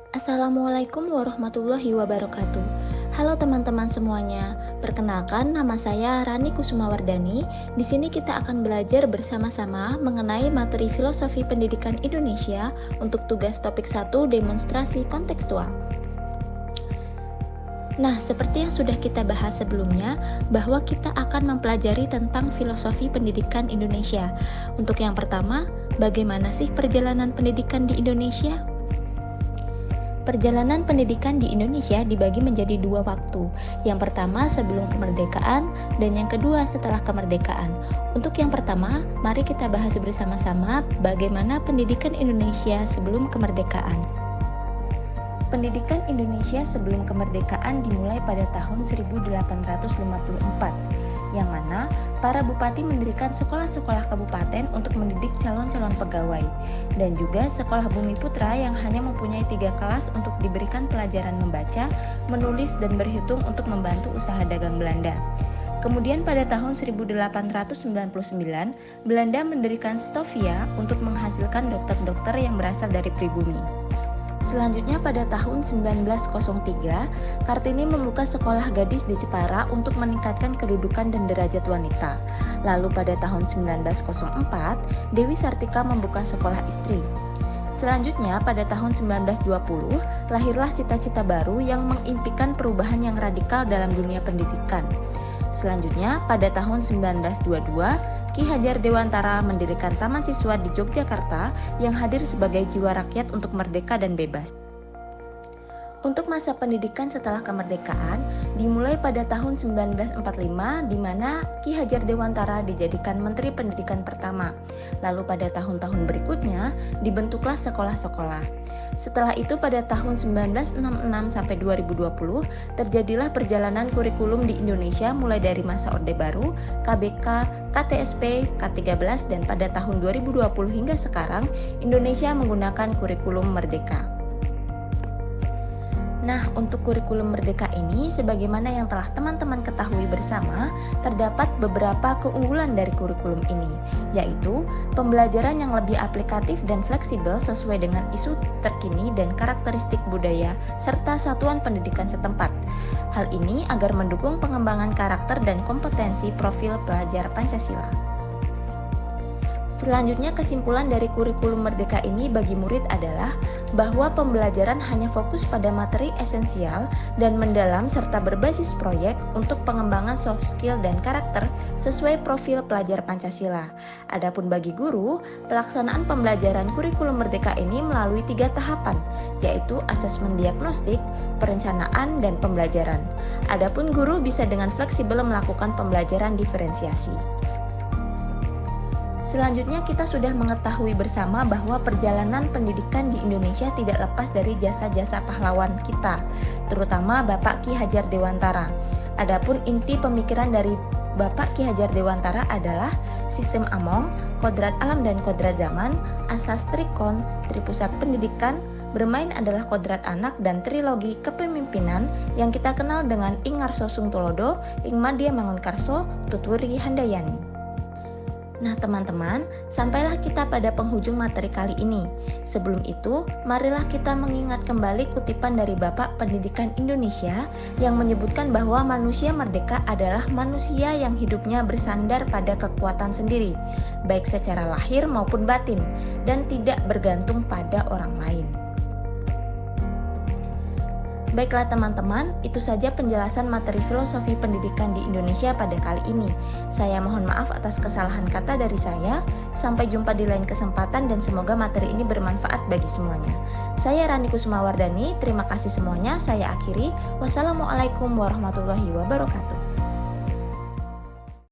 Assalamualaikum warahmatullahi wabarakatuh. Halo teman-teman semuanya. Perkenalkan, nama saya Rani Kusumawardani. Di sini kita akan belajar bersama-sama mengenai materi Filosofi Pendidikan Indonesia untuk tugas topik 1 demonstrasi kontekstual. Nah, seperti yang sudah kita bahas sebelumnya, bahwa kita akan mempelajari tentang filosofi pendidikan Indonesia. Untuk yang pertama, bagaimana sih perjalanan pendidikan di Indonesia? Perjalanan pendidikan di Indonesia dibagi menjadi dua waktu. Yang pertama sebelum kemerdekaan dan yang kedua setelah kemerdekaan. Untuk yang pertama, mari kita bahas bersama-sama bagaimana pendidikan Indonesia sebelum kemerdekaan. Pendidikan Indonesia sebelum kemerdekaan dimulai pada tahun 1854, yang mana para bupati mendirikan sekolah-sekolah kabupaten untuk mendidik calon-calon pegawai, dan juga sekolah Bumi Putra yang hanya mempunyai 3 kelas untuk diberikan pelajaran membaca, menulis, dan berhitung untuk membantu usaha dagang Belanda. Kemudian pada tahun 1899, Belanda mendirikan Stovia untuk menghasilkan dokter-dokter yang berasal dari pribumi. Selanjutnya pada tahun 1903, Kartini membuka sekolah gadis di Jepara untuk meningkatkan kedudukan dan derajat wanita. Lalu pada tahun 1904, Dewi Sartika membuka sekolah istri. Selanjutnya pada tahun 1920, lahirlah cita-cita baru yang mengimpikan perubahan yang radikal dalam dunia pendidikan. Selanjutnya pada tahun 1922, Ki Hajar Dewantara mendirikan Taman Siswa di Yogyakarta yang hadir sebagai jiwa rakyat untuk merdeka dan bebas. Untuk masa pendidikan setelah kemerdekaan dimulai pada tahun 1945 di mana Ki Hajar Dewantara dijadikan Menteri Pendidikan pertama. Lalu pada tahun-tahun berikutnya dibentuklah sekolah-sekolah. Setelah itu pada tahun 1966 sampai 2020 terjadilah perjalanan kurikulum di Indonesia mulai dari masa Orde Baru, KBK, KTSP, K13 dan pada tahun 2020 hingga sekarang Indonesia menggunakan kurikulum Merdeka. Nah, untuk kurikulum Merdeka ini, sebagaimana yang telah teman-teman ketahui bersama, terdapat beberapa keunggulan dari kurikulum ini, yaitu pembelajaran yang lebih aplikatif dan fleksibel sesuai dengan isu terkini dan karakteristik budaya, serta satuan pendidikan setempat. Hal ini agar mendukung pengembangan karakter dan kompetensi profil pelajar Pancasila. Selanjutnya, kesimpulan dari kurikulum Merdeka ini bagi murid adalah bahwa pembelajaran hanya fokus pada materi esensial dan mendalam serta berbasis proyek untuk pengembangan soft skill dan karakter sesuai profil pelajar Pancasila. Adapun bagi guru, pelaksanaan pembelajaran kurikulum Merdeka ini melalui 3 tahapan, yaitu asesmen diagnostik, perencanaan, dan pembelajaran. Adapun guru bisa dengan fleksibel melakukan pembelajaran diferensiasi. Selanjutnya kita sudah mengetahui bersama bahwa perjalanan pendidikan di Indonesia tidak lepas dari jasa-jasa pahlawan kita, terutama Bapak Ki Hajar Dewantara. Adapun inti pemikiran dari Bapak Ki Hajar Dewantara adalah sistem Among, kodrat alam dan kodrat zaman, asas trikon, tripusat pendidikan, bermain adalah kodrat anak dan trilogi kepemimpinan yang kita kenal dengan Ing Ngarso Sung Tulodo, Ing Madya Mangunkarso, Tutwuri Handayani. Nah teman-teman, sampailah kita pada penghujung materi kali ini. Sebelum itu, marilah kita mengingat kembali kutipan dari Bapak Pendidikan Indonesia yang menyebutkan bahwa manusia merdeka adalah manusia yang hidupnya bersandar pada kekuatan sendiri, baik secara lahir maupun batin, dan tidak bergantung pada orang lain. Baiklah teman-teman, itu saja penjelasan materi filosofi pendidikan di Indonesia pada kali ini. Saya mohon maaf atas kesalahan kata dari saya. Sampai jumpa di lain kesempatan dan semoga materi ini bermanfaat bagi semuanya. Saya Rani Kusumawardani, terima kasih semuanya. Saya akhiri. Wassalamualaikum warahmatullahi wabarakatuh.